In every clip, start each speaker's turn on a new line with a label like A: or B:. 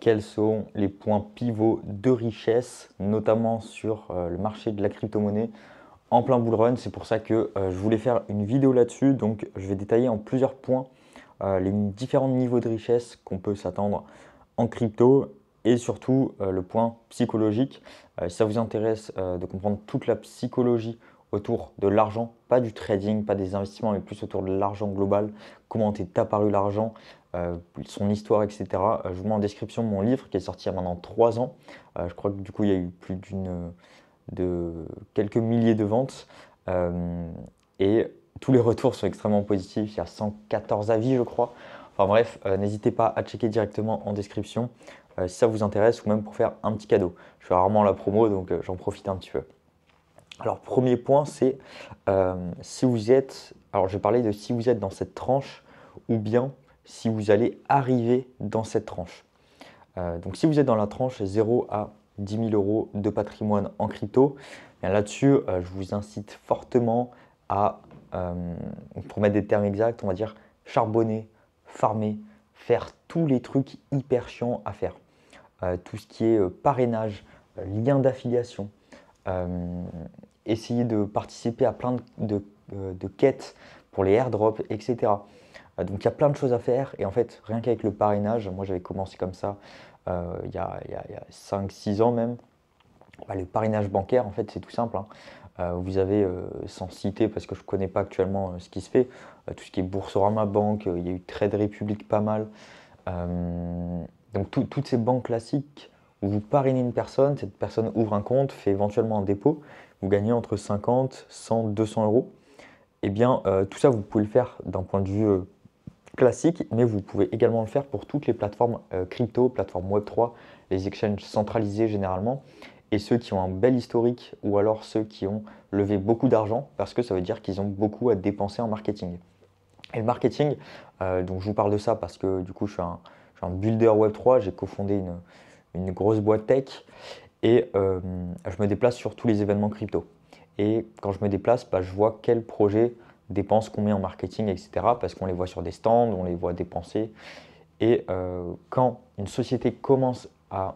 A: quels sont les points pivots de richesse, notamment sur le marché de la crypto-monnaie en plein bull run. C'est pour ça que je voulais faire une vidéo là-dessus. Donc, je vais détailler en plusieurs points les différents niveaux de richesse qu'on peut s'attendre en crypto et surtout le point psychologique. Si ça vous intéresse de comprendre toute la psychologie autour de l'argent, pas du trading, pas des investissements, mais plus autour de l'argent global, comment est apparu l'argent, son histoire, etc. Je vous mets en description mon livre qui est sorti il y a maintenant 3 ans. Je crois que du coup, il y a eu plus de quelques milliers de ventes. Et tous les retours sont extrêmement positifs. Il y a 114 avis, je crois. Enfin bref, n'hésitez pas à checker directement en description si ça vous intéresse ou même pour faire un petit cadeau. Je fais rarement la promo, donc j'en profite un petit peu. Alors, premier point, c'est si vous êtes. Alors, je vais parler de si vous êtes dans cette tranche ou bien si vous allez arriver dans cette tranche. Donc, si vous êtes dans la tranche 0 à 10 000 euros de patrimoine en crypto, là-dessus, je vous incite fortement à, pour mettre des termes exacts, on va dire charbonner, farmer, faire tous les trucs hyper chiants à faire. Tout ce qui est parrainage, lien d'affiliation, essayer de participer à plein de quêtes pour les airdrops, etc. Donc il y a plein de choses à faire et en fait rien qu'avec le parrainage, moi j'avais commencé comme ça il y a 5-6 ans même. Le parrainage bancaire en fait c'est tout simple, hein. Vous avez, sans citer parce que je ne connais pas actuellement ce qui se fait, tout ce qui est Boursorama Banque, il y a eu Trade Republic pas mal. Donc toutes ces banques classiques où vous parrainez une personne, cette personne ouvre un compte, fait éventuellement un dépôt, vous gagnez entre 50, 100, 200 euros. Eh bien, tout ça, vous pouvez le faire d'un point de vue classique, mais vous pouvez également le faire pour toutes les plateformes crypto, plateformes Web3, les exchanges centralisés généralement, et ceux qui ont un bel historique ou alors ceux qui ont levé beaucoup d'argent, parce que ça veut dire qu'ils ont beaucoup à dépenser en marketing. Et le marketing, donc je vous parle de ça parce que du coup, je suis un builder Web3, j'ai cofondé une grosse boîte tech et je me déplace sur tous les événements crypto. Et quand je me déplace, je vois quel projet dépense combien en marketing, etc. Parce qu'on les voit sur des stands, on les voit dépenser. Et quand une société commence à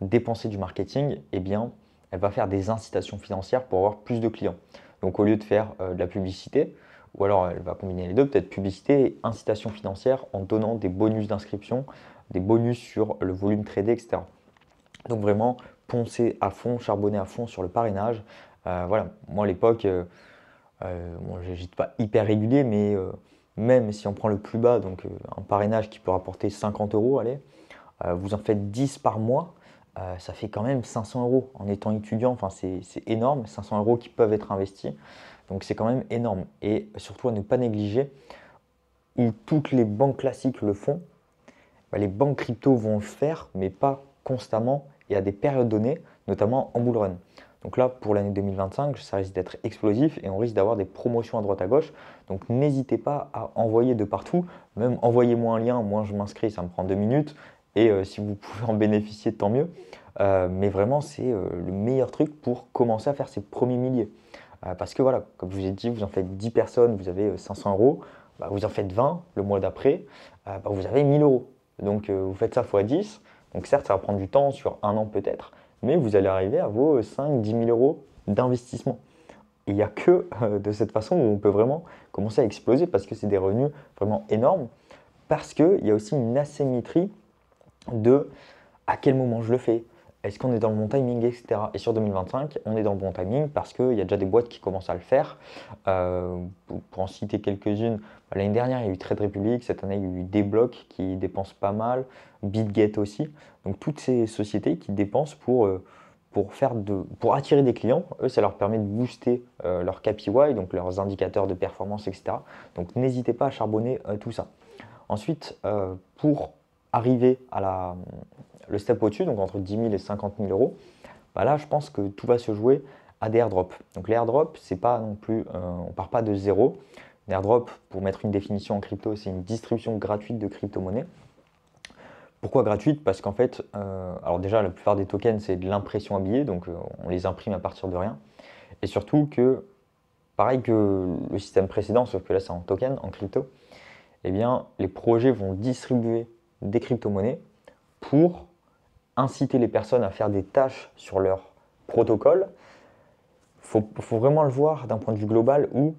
A: dépenser du marketing, eh bien, elle va faire des incitations financières pour avoir plus de clients. Donc au lieu de faire de la publicité, ou alors elle va combiner les deux, peut-être publicité et incitation financière en donnant des bonus d'inscription, des bonus sur le volume tradé, etc. Donc vraiment, poncer à fond, charbonner à fond sur le parrainage. Voilà, moi à l'époque, bon, j'étais pas hyper régulier, mais même si on prend le plus bas, donc un parrainage qui peut rapporter 50 euros, allez, vous en faites 10 par mois, ça fait quand même 500 euros en étant étudiant. Enfin, c'est énorme, 500 euros qui peuvent être investis. Donc c'est quand même énorme. Et surtout à ne pas négliger, où toutes les banques classiques le font, les banques crypto vont le faire, mais pas constamment et à des périodes données, notamment en bull run. Donc là, pour l'année 2025, ça risque d'être explosif et on risque d'avoir des promotions à droite à gauche. Donc n'hésitez pas à envoyer de partout. Même envoyez-moi un lien, moi je m'inscris, ça me prend 2 minutes. Et si vous pouvez en bénéficier, tant mieux. Mais vraiment, c'est le meilleur truc pour commencer à faire ses premiers milliers. Parce que voilà, comme je vous ai dit, vous en faites 10 personnes, vous avez 500 euros. Vous en faites 20 le mois d'après, vous avez 1000 euros. Donc vous faites ça x 10. Donc certes, ça va prendre du temps, sur un an peut-être, mais vous allez arriver à vos 5-10 000 euros d'investissement. Et il n'y a que de cette façon où on peut vraiment commencer à exploser parce que c'est des revenus vraiment énormes. Parce qu'il y a aussi une asymétrie de à quel moment je le fais, est-ce qu'on est dans le bon timing, etc. Et sur 2025, on est dans le bon timing parce qu'il y a déjà des boîtes qui commencent à le faire. Pour en citer quelques-unes, l'année dernière, il y a eu Trade Republic, cette année, il y a eu Deblock qui dépense pas mal, BitGet aussi. Donc toutes ces sociétés qui dépensent pour attirer des clients, eux, ça leur permet de booster leur KPI, donc leurs indicateurs de performance, etc. Donc n'hésitez pas à charbonner tout ça. Ensuite, pour arriver à le step au-dessus, donc entre 10 000 et 50 000 euros, là, je pense que tout va se jouer à des airdrops. Donc les airdrops, c'est pas non plus, on ne part pas de zéro. Un airdrop, pour mettre une définition en crypto, c'est une distribution gratuite de crypto-monnaie. Pourquoi gratuite? Parce qu'en fait, alors déjà, la plupart des tokens, c'est de l'impression à billets, donc on les imprime à partir de rien. Et surtout que, pareil que le système précédent, sauf que là, c'est en token, en crypto, eh bien, les projets vont distribuer des crypto-monnaies pour inciter les personnes à faire des tâches sur leur protocole. Faut vraiment le voir d'un point de vue global où,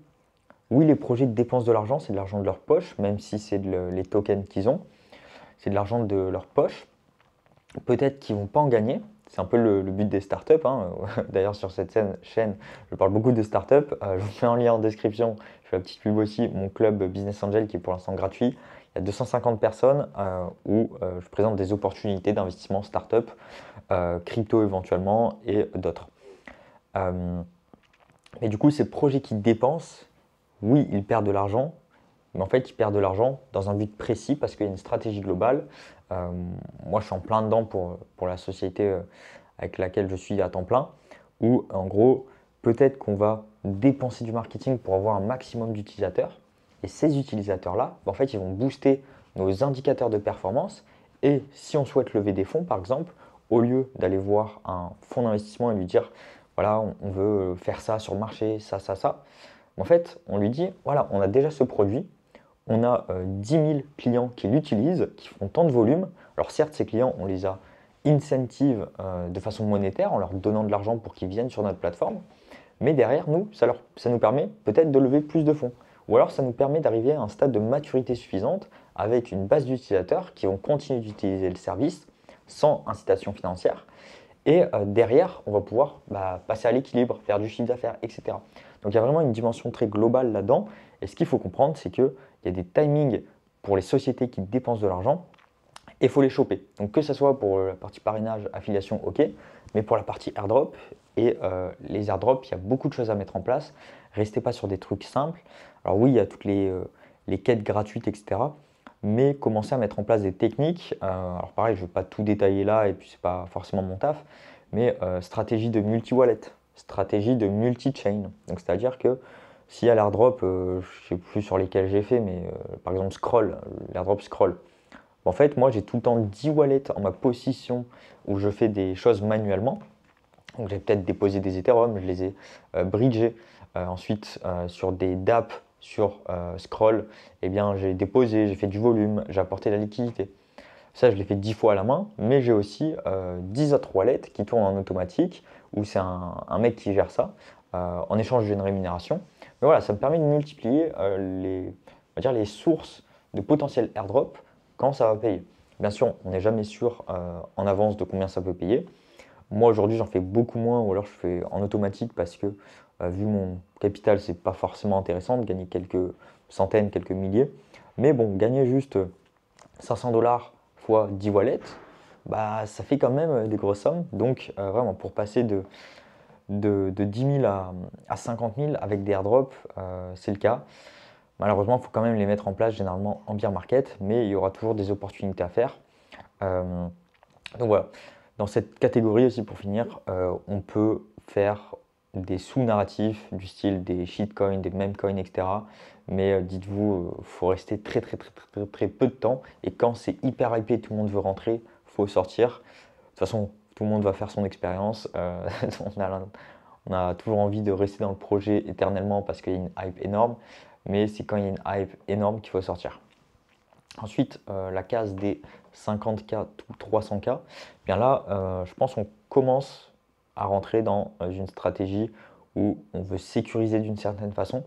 A: oui, les projets dépensent de l'argent, c'est de l'argent de leur poche, même si c'est les tokens qu'ils ont, c'est de l'argent de leur poche. Peut-être qu'ils ne vont pas en gagner, c'est un peu le but des startups. Hein. D'ailleurs, sur cette chaîne, je parle beaucoup de startups. Je vous mets un lien en description, je fais la petite pub aussi, mon club Business Angel qui est pour l'instant gratuit. Il y a 250 personnes où je présente des opportunités d'investissement startup, crypto éventuellement et d'autres. Mais du coup, ces projets qui dépensent, oui, ils perdent de l'argent, mais en fait, ils perdent de l'argent dans un but précis parce qu'il y a une stratégie globale. Moi, je suis en plein dedans pour la société avec laquelle je suis à temps plein, où en gros, peut-être qu'on va dépenser du marketing pour avoir un maximum d'utilisateurs. Et ces utilisateurs-là, en fait, ils vont booster nos indicateurs de performance. Et si on souhaite lever des fonds, par exemple, au lieu d'aller voir un fonds d'investissement et lui dire, voilà, on veut faire ça sur le marché, ça, en fait, on lui dit, voilà, on a déjà ce produit, on a 10 000 clients qui l'utilisent, qui font tant de volume. Alors certes, ces clients, on les a incentive de façon monétaire en leur donnant de l'argent pour qu'ils viennent sur notre plateforme. Mais derrière, nous, ça nous permet peut-être de lever plus de fonds. Ou alors, ça nous permet d'arriver à un stade de maturité suffisante avec une base d'utilisateurs qui vont continuer d'utiliser le service sans incitation financière. Et derrière, on va pouvoir passer à l'équilibre, faire du chiffre d'affaires, etc. Donc il y a vraiment une dimension très globale là-dedans. Et ce qu'il faut comprendre, c'est qu'il y a des timings pour les sociétés qui dépensent de l'argent et il faut les choper. Donc que ce soit pour la partie parrainage, affiliation, ok, mais pour la partie airdrop et les airdrops, il y a beaucoup de choses à mettre en place. Restez pas sur des trucs simples. Alors oui, il y a toutes les quêtes gratuites, etc. Mais commencez à mettre en place des techniques. Alors pareil, je ne vais pas tout détailler là et puis c'est pas forcément mon taf, mais stratégie de multi-wallet, stratégie de multi-chain. Donc c'est-à-dire que s'il y a l'airdrop, je ne sais plus sur lesquels j'ai fait, mais par exemple Scroll, l'airdrop Scroll. En fait, moi, j'ai tout le temps 10 wallets en ma possession où je fais des choses manuellement. Donc, j'ai peut-être déposé des Ethereum, je les ai bridgés. Ensuite, sur des dApp, sur Scroll, eh bien, j'ai déposé, j'ai fait du volume, j'ai apporté la liquidité. Ça, je l'ai fait 10 fois à la main, mais j'ai aussi 10 autres wallets qui tournent en automatique, où c'est un mec qui gère ça, en échange d'une rémunération. Mais voilà, ça me permet de multiplier on va dire les sources de potentiel airdrop quand ça va payer. Bien sûr, on n'est jamais sûr en avance de combien ça peut payer. Moi, aujourd'hui, j'en fais beaucoup moins, ou alors je fais en automatique parce que, vu mon capital, c'est pas forcément intéressant de gagner quelques centaines, quelques milliers. Mais bon, gagner juste 500 $ fois 10 wallets, ça fait quand même des grosses sommes. Donc, vraiment, pour passer de 10 000 à 50 000 avec des airdrops, c'est le cas. Malheureusement, il faut quand même les mettre en place généralement en bear market, mais il y aura toujours des opportunités à faire. Donc voilà, dans cette catégorie aussi pour finir, on peut faire des sous-narratifs du style des shitcoins, des memecoins, etc. Mais dites-vous, il faut rester très peu de temps. Et quand c'est hyper hypé, tout le monde veut rentrer, il faut sortir. De toute façon, tout le monde va faire son expérience. On a toujours envie de rester dans le projet éternellement parce qu'il y a une hype énorme. Mais c'est quand il y a une hype énorme qu'il faut sortir. Ensuite, la case des 50K ou 300K, bien là, je pense qu'on commence à rentrer dans une stratégie où on veut sécuriser d'une certaine façon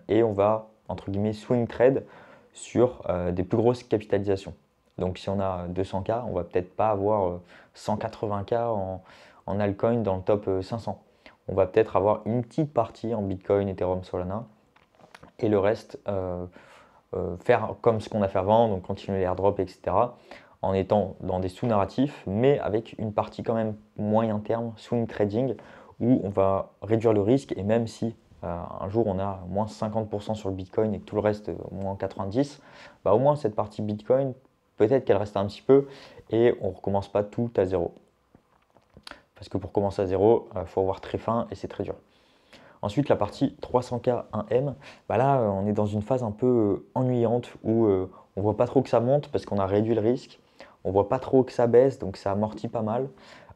A: et on va, entre guillemets, swing trade sur des plus grosses capitalisations. Donc si on a 200K, on va peut-être pas avoir 180K en altcoin dans le top 500. On va peut-être avoir une petite partie en Bitcoin, Ethereum, Solana et le reste faire comme ce qu'on a fait avant, donc continuer les airdrops, etc. En étant dans des sous-narratifs, mais avec une partie quand même moyen terme, swing trading, où on va réduire le risque et même si un jour on a moins 50% sur le Bitcoin et que tout le reste moins 90%, au moins cette partie Bitcoin, peut-être qu'elle reste un petit peu et on ne recommence pas tout à zéro. Parce que pour commencer à zéro, il faut avoir très faim et c'est très dur. Ensuite, la partie 300K 1M, là, on est dans une phase un peu ennuyante où on ne voit pas trop que ça monte parce qu'on a réduit le risque. On ne voit pas trop que ça baisse, donc ça amortit pas mal.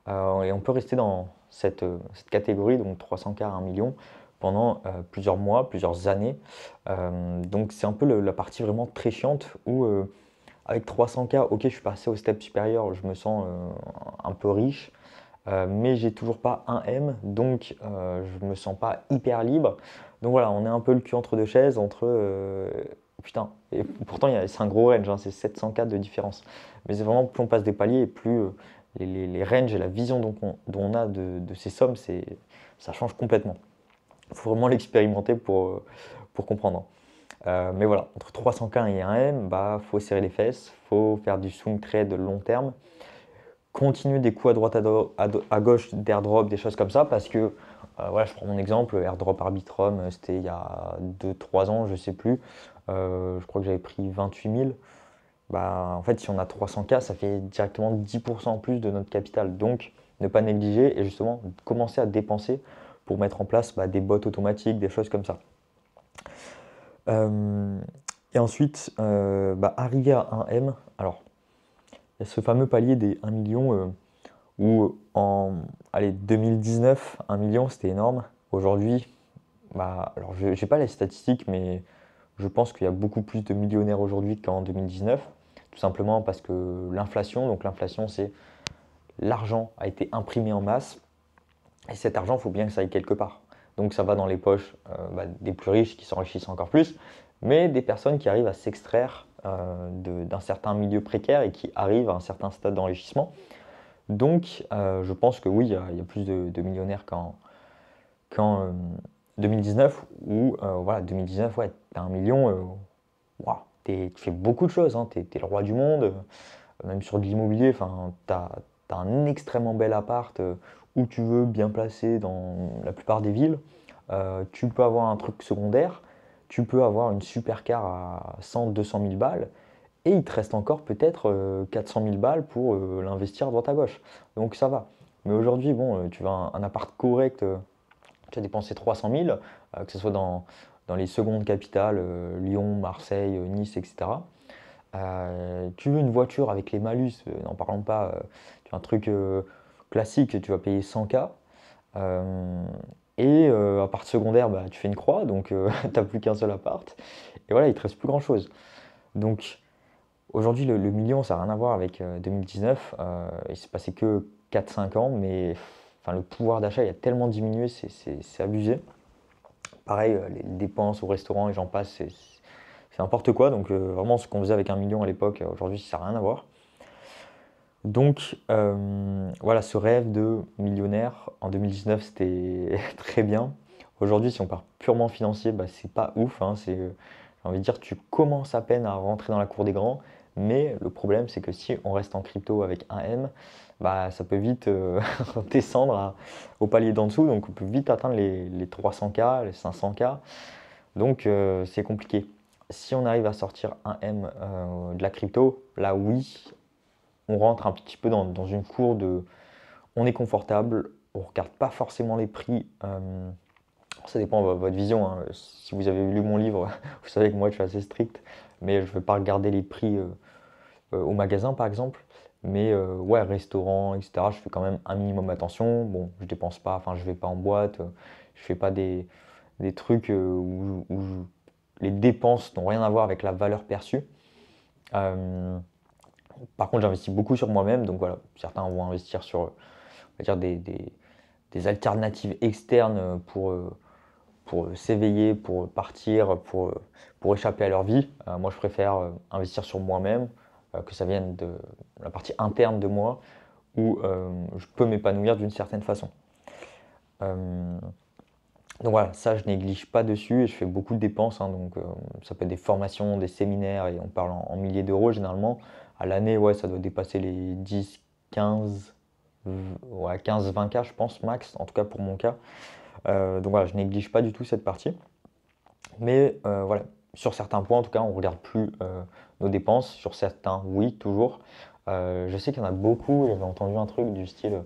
A: Et on peut rester dans cette catégorie, donc 300K 1 million, pendant plusieurs mois, plusieurs années. Donc c'est un peu la partie vraiment très chiante où avec 300K, ok, je suis passé au step supérieur, je me sens un peu riche, mais j'ai toujours pas un M, donc je me sens pas hyper libre. Donc voilà, on est un peu le cul entre deux chaises, putain, et pourtant c'est un gros range, hein, c'est 700K de différence. Mais c'est vraiment, plus on passe des paliers, et plus les ranges et la vision dont on a de ces sommes, ça change complètement. Il faut vraiment l'expérimenter pour comprendre. Mais voilà, entre 300K et un M, bah, faut serrer les fesses, faut faire du swing trade de long terme, continuer des coups à droite à gauche d'airdrop, des choses comme ça, parce que, voilà, je prends mon exemple, airdrop Arbitrum, c'était il y a 2-3 ans, je sais plus, je crois que j'avais pris 28 000. Bah, en fait, si on a 300K, ça fait directement 10% en plus de notre capital. Donc, ne pas négliger et justement commencer à dépenser pour mettre en place bah, des bots automatiques, des choses comme ça. Euh, et ensuite, bah, arriver à un M. Alors, il y a ce fameux palier des 1 million où en allez, 2019, 1 million, c'était énorme. Aujourd'hui, bah, alors je n'ai pas les statistiques, mais je pense qu'il y a beaucoup plus de millionnaires aujourd'hui qu'en 2019. Tout simplement parce que l'inflation, donc l'inflation, c'est l'argent a été imprimé en masse. Et cet argent, il faut bien que ça aille quelque part. Donc ça va dans les poches bah, des plus riches qui s'enrichissent encore plus, mais des personnes qui arrivent à s'extraire d'un certain milieu précaire et qui arrivent à un certain stade d'enrichissement. Donc je pense que oui, il y a plus de millionnaires qu'en 2019, où voilà, 2019, ouais, t'as 1 million, wow, tu fais beaucoup de choses, hein, t'es le roi du monde, même sur de l'immobilier, enfin, t'as un extrêmement bel appart où tu veux, bien placé dans la plupart des villes. Tu peux avoir un truc secondaire, tu peux avoir une super car à 100-200 000 balles, et il te reste encore peut-être 400 000 balles pour l'investir à droite à gauche. Donc ça va. Mais aujourd'hui, bon, tu vas un appart correct, tu as dépensé 300 000, que ce soit dans les secondes capitales, Lyon, Marseille, Nice, etc. Tu veux une voiture avec les malus, n'en parlons pas, tu as un truc classique, tu vas payer 100K. Appart secondaire, bah, tu fais une croix, donc tu n'as plus qu'un seul appart. Et voilà, il te reste plus grand-chose. Donc aujourd'hui, le million, ça n'a rien à voir avec 2019. Il s'est passé que 4-5 ans, mais enfin, le pouvoir d'achat il a tellement diminué, c'est abusé. Pareil, les dépenses au restaurant et j'en passe, c'est n'importe quoi. Donc vraiment, ce qu'on faisait avec 1 million à l'époque, aujourd'hui, ça n'a rien à voir. Donc voilà, ce rêve de millionnaire en 2019, c'était très bien. Aujourd'hui, si on part purement financier, bah, c'est pas ouf, hein, j'ai envie de dire, tu commences à peine à rentrer dans la cour des grands. Mais le problème, c'est que si on reste en crypto avec un M, bah, ça peut vite descendre au palier d'en dessous. Donc on peut vite atteindre les 300K, les 500K. Donc c'est compliqué. Si on arrive à sortir un M de la crypto, là oui, on rentre un petit peu dans une cour de on est confortable, on ne regarde pas forcément les prix. Ça dépend de votre vision, hein. Si vous avez lu mon livre, vous savez que moi je suis assez strict, mais je ne vais pas regarder les prix au magasin par exemple. Mais ouais, restaurant, etc., je fais quand même un minimum attention. Bon, je dépense pas, enfin je vais pas en boîte, je fais pas des trucs où les dépenses n'ont rien à voir avec la valeur perçue. Euh, Par contre, j'investis beaucoup sur moi-même, donc voilà, certains vont investir sur, on va dire, des alternatives externes pour s'éveiller, pour partir, pour échapper à leur vie. Moi, je préfère investir sur moi-même, que ça vienne de la partie interne de moi, où je peux m'épanouir d'une certaine façon. Euh, donc voilà, ça, je néglige pas dessus et je fais beaucoup de dépenses, hein, donc ça peut être des formations, des séminaires, et on parle en milliers d'euros généralement. À l'année, ouais, ça doit dépasser les 10, 15, ouais, 15-20K, je pense, max, en tout cas pour mon cas. Donc voilà, je néglige pas du tout cette partie. Mais voilà, sur certains points, en tout cas, on ne regarde plus nos dépenses. Sur certains, oui, toujours. Je sais qu'il y en a beaucoup. J'avais entendu un truc du style,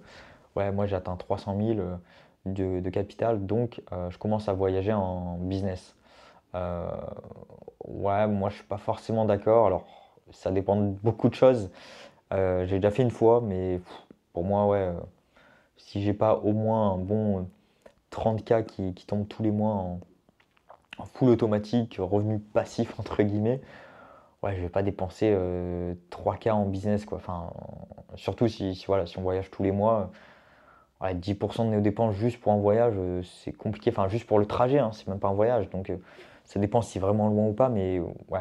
A: ouais, moi j'ai atteint 300 000 de capital, donc je commence à voyager en business. Euh, ouais, moi je suis pas forcément d'accord. Alors, ça dépend de beaucoup de choses. J'ai déjà fait une fois, mais pour moi, ouais, si j'ai pas au moins un bon 30K qui tombe tous les mois en full automatique, revenu passif entre guillemets, ouais, je vais pas dépenser 3K en business, quoi. Enfin, surtout voilà, si on voyage tous les mois, ouais, 10% de nos dépenses juste pour un voyage, c'est compliqué. Enfin, juste pour le trajet, hein, c'est même pas un voyage. Donc, ça dépend si c'est vraiment loin ou pas. Mais ouais,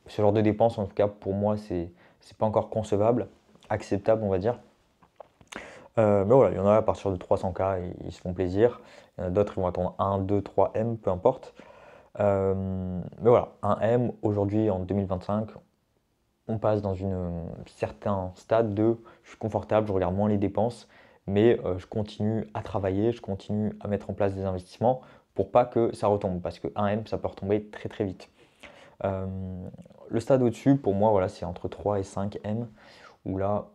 A: ce genre de dépenses, en tout cas, pour moi, c'est pas encore concevable, acceptable, on va dire. Mais voilà, il y en a à partir de 300K, ils se font plaisir. Il y en a d'autres, ils vont attendre 1, 2, 3 M, peu importe. Mais voilà, un M aujourd'hui en 2025, on passe dans un certain stade de je suis confortable, je regarde moins les dépenses, mais je continue à travailler, je continue à mettre en place des investissements pour pas que ça retombe, parce que 1 M, ça peut retomber très très vite. Euh, le stade au-dessus, pour moi, voilà, c'est entre 3 et 5 M, où là,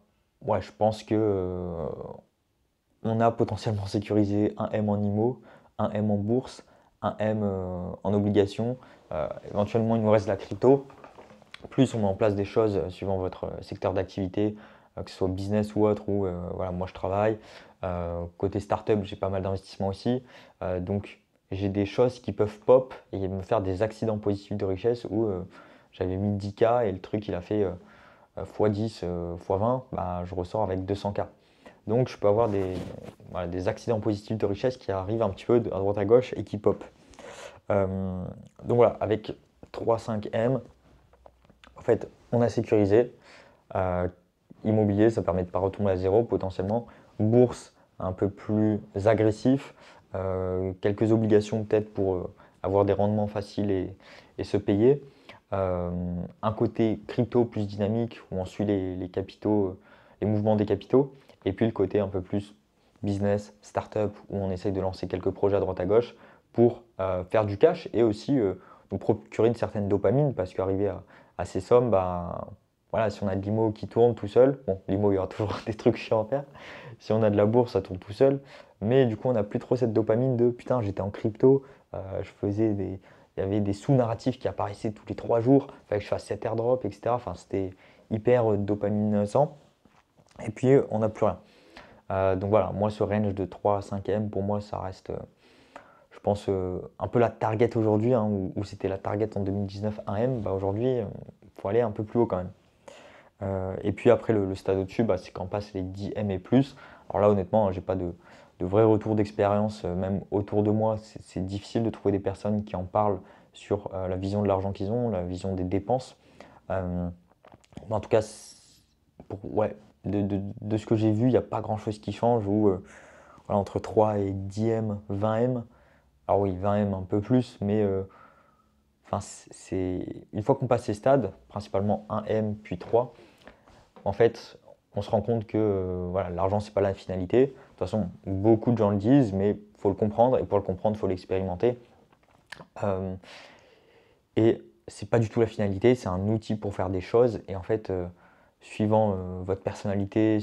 A: ouais, je pense que on a potentiellement sécurisé un M en IMO, un M en bourse, un M en obligation. Éventuellement, il nous reste la crypto. Plus on met en place des choses suivant votre secteur d'activité, que ce soit business ou autre, ou voilà, moi je travaille. Côté startup, j'ai pas mal d'investissements aussi. Donc j'ai des choses qui peuvent pop et me faire des accidents positifs de richesse où j'avais mis 10K et le truc il a fait x10, x20, bah, je ressors avec 200K. Donc je peux avoir voilà, des accidents positifs de richesse qui arrivent un petit peu à droite à gauche et qui pop. Donc voilà, avec 3-5M, en fait, on a sécurisé. Euh, Immobilier, ça permet de ne pas retomber à zéro potentiellement. Bourse, un peu plus agressif. Quelques obligations peut-être pour avoir des rendements faciles et se payer. Un côté crypto plus dynamique où on suit les capitaux, les mouvements des capitaux. Et puis le côté un peu plus business, startup où on essaye de lancer quelques projets à droite à gauche pour faire du cash et aussi nous procurer une certaine dopamine parce qu'arriver à ces sommes, bah, voilà, si on a de l'IMO qui tourne tout seul, bon, l'IMO, il y aura toujours des trucs chiants à faire. Si on a de la bourse, ça tourne tout seul. Mais du coup, on n'a plus trop cette dopamine de putain, j'étais en crypto, il y avait des sous-narratifs qui apparaissaient tous les 3 jours, il fallait que je fasse 7 airdrops, etc. Enfin, c'était hyper dopaminescent. Et puis, on n'a plus rien. Donc voilà, moi, ce range de 3 à 5 M, pour moi, ça reste, je pense, un peu la target aujourd'hui, hein, où c'était la target en 2019 1M. Bah, aujourd'hui, il faut aller un peu plus haut quand même. Et puis après, le stade au-dessus, bah, c'est quand on passe les 10 M et plus. Alors là, honnêtement, j'ai pas de vrai retour d'expérience, même autour de moi. C'est difficile de trouver des personnes qui en parlent sur la vision de l'argent qu'ils ont, la vision des dépenses. Euh, mais en tout cas, ouais, de ce que j'ai vu, il n'y a pas grand-chose qui change. Où, voilà, entre 3 et 10 M, 20 M. Alors oui, 20 M un peu plus, mais enfin, une fois qu'on passe ces stades, principalement 1 M puis 3, en fait, on se rend compte que voilà, l'argent, c'est pas la finalité. De toute façon, beaucoup de gens le disent, mais il faut le comprendre, et pour le comprendre, il faut l'expérimenter. Euh, et c'est pas du tout la finalité, c'est un outil pour faire des choses. Et en fait, suivant votre personnalité,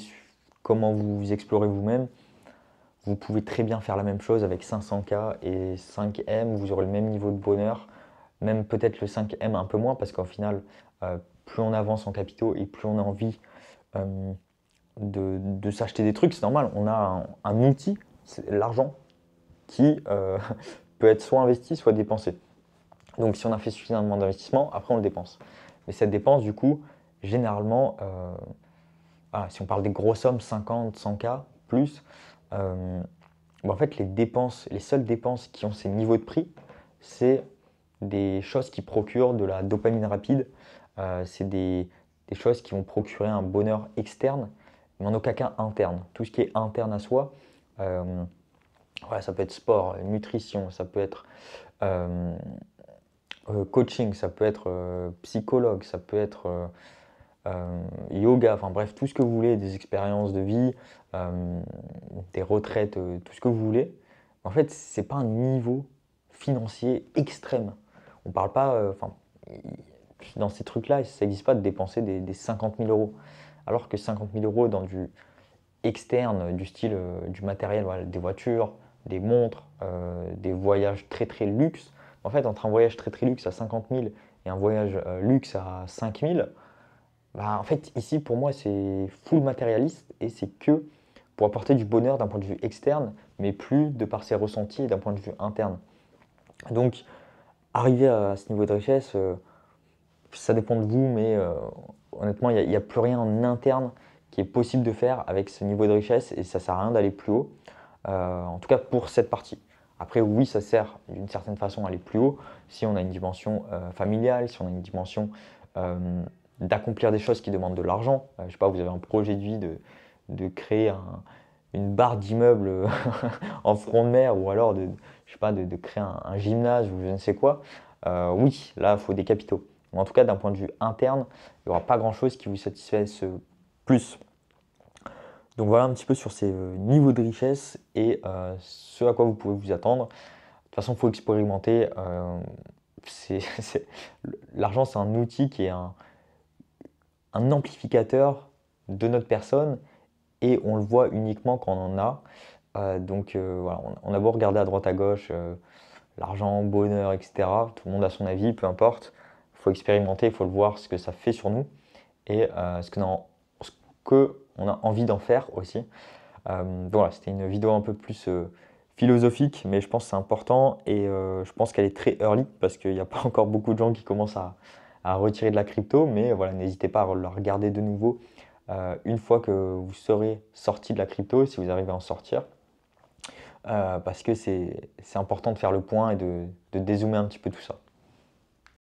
A: comment vous vous explorez vous-même, vous pouvez très bien faire la même chose avec 500K et 5M, vous aurez le même niveau de bonheur, même peut-être le 5M un peu moins, parce qu'au final, plus on avance en capitaux et plus on a envie euh, de s'acheter des trucs, c'est normal. On a un outil, c'est l'argent, qui peut être soit investi, soit dépensé. Donc si on a fait suffisamment d'investissement, après on le dépense. Mais cette dépense, du coup, généralement, voilà, si on parle des grosses sommes, 50, 100K, plus, en fait les dépenses, les seules dépenses qui ont ces niveaux de prix, c'est des choses qui procurent de la dopamine rapide. C'est des choses qui vont procurer un bonheur externe, mais en aucun cas interne. Tout ce qui est interne à soi, ouais, ça peut être sport, nutrition, ça peut être euh, coaching, ça peut être psychologue, ça peut être yoga, enfin bref, tout ce que vous voulez, des expériences de vie, des retraites, tout ce que vous voulez. En fait, c'est pas un niveau financier extrême. On parle pas, enfin, dans ces trucs-là, ça n'existe pas de dépenser des 50 000 euros. Alors que 50 000 euros dans du externe, du style du matériel, voilà, des voitures, des montres, des voyages très très luxe. En fait, entre un voyage très très luxe à 50 000 et un voyage luxe à 5 000, bah, en fait, ici pour moi, c'est full matérialiste et c'est que pour apporter du bonheur d'un point de vue externe, mais plus de par ses ressentis et d'un point de vue interne. Donc, arriver à ce niveau de richesse, ça dépend de vous, mais honnêtement, il n'y a plus rien en interne qui est possible de faire avec ce niveau de richesse et ça ne sert à rien d'aller plus haut, en tout cas pour cette partie. Après, oui, ça sert d'une certaine façon à aller plus haut si on a une dimension familiale, si on a une dimension d'accomplir des choses qui demandent de l'argent. Je ne sais pas, vous avez un projet de vie de créer une barre d'immeuble en front de mer ou alors je sais pas, de créer un gymnase ou je ne sais quoi. Oui, là, il faut des capitaux. Mais en tout cas, d'un point de vue interne, il n'y aura pas grand-chose qui vous satisfasse plus. Donc voilà un petit peu sur ces niveaux de richesse et ce à quoi vous pouvez vous attendre. De toute façon, il faut expérimenter. L'argent, c'est un outil qui est un amplificateur de notre personne et on le voit uniquement quand on en a. Donc voilà, on a beau regarder à droite à gauche, l'argent, bonheur, etc. Tout le monde a son avis, peu importe. Il faut expérimenter, il faut le voir, ce que ça fait sur nous et ce qu'on a envie d'en faire aussi. Voilà, c'était une vidéo un peu plus philosophique, mais je pense que c'est important et je pense qu'elle est très early parce qu'il n'y a pas encore beaucoup de gens qui commencent à retirer de la crypto, mais voilà, n'hésitez pas à la regarder de nouveau une fois que vous serez sorti de la crypto, si vous arrivez à en sortir, parce que c'est important de faire le point et de dézoomer un petit peu tout ça.